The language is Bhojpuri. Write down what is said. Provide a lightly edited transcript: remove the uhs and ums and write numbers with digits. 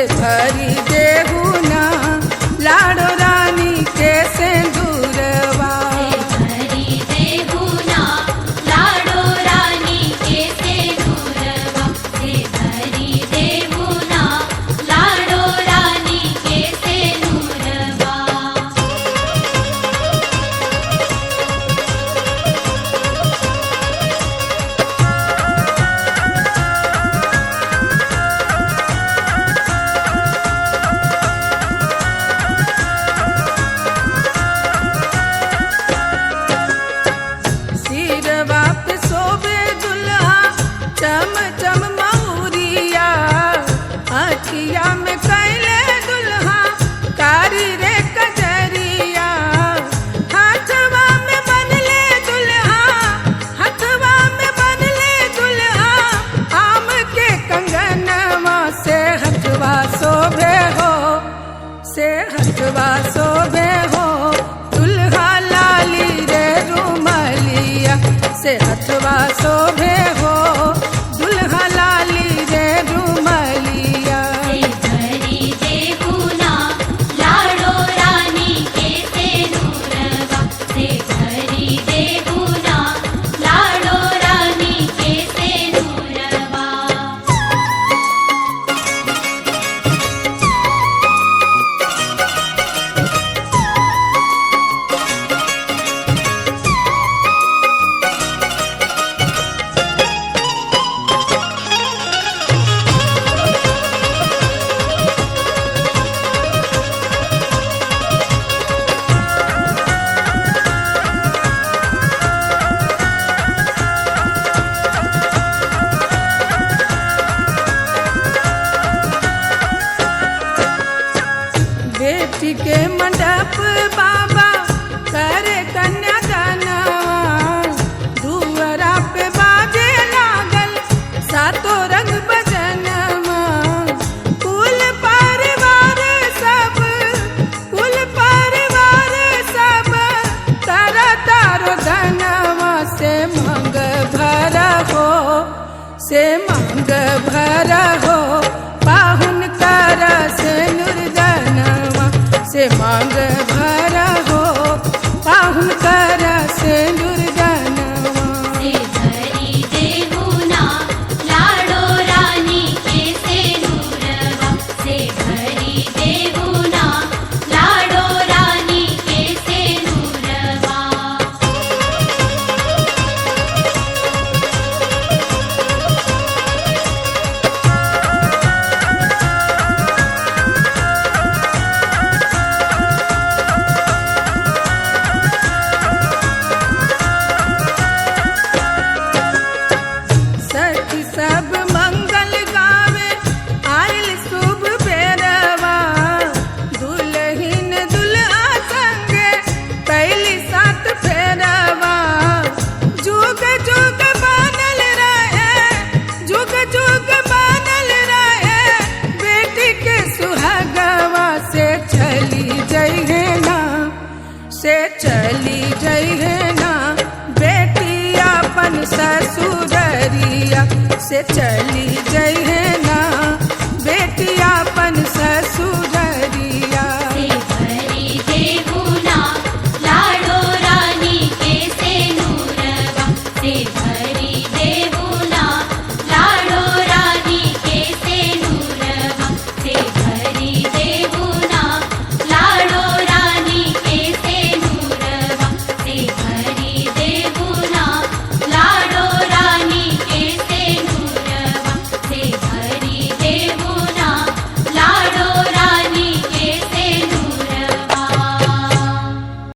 से भरी देहु ना लाडो रानी के सिंदूरवा। चम चम मऊरिया अखिया में कैले दुल्हा कारी रे कजरिया। हाथवा में बनले दुल्हा, हाथवा में बनले दुल्हा आम के कंगनवा से हथवा शोभे हो, से हथवा शोभे हो दुल्हा लाली रे रुमलिया से हथवा शोभे हो दुल्हा लाली रे रुमलिया। बेटी के मंडप बाबा करे कन्यादानवा, दुअरा पे बाजे लागल सातो रंग बजनवा। कुल परिवार सब, कुल परिवार सब तारा तारो धनवा से मांग भर हो, से मांग भर हो पाहुन कर से नुरदनवा से मांग भर हो पाहुन कर से नुरदनवा। सब मंगल गावे आयल शुभ बेरवा, दुल्हिन दुल्हा संगे पहली सात फेरवा। जुग जुग बनल रहे, जुग जुग बनल रहे बेटी के सुहागवा से चली जइहे ना, से चली जइहे ना बेटी अपन ससुररिया से चली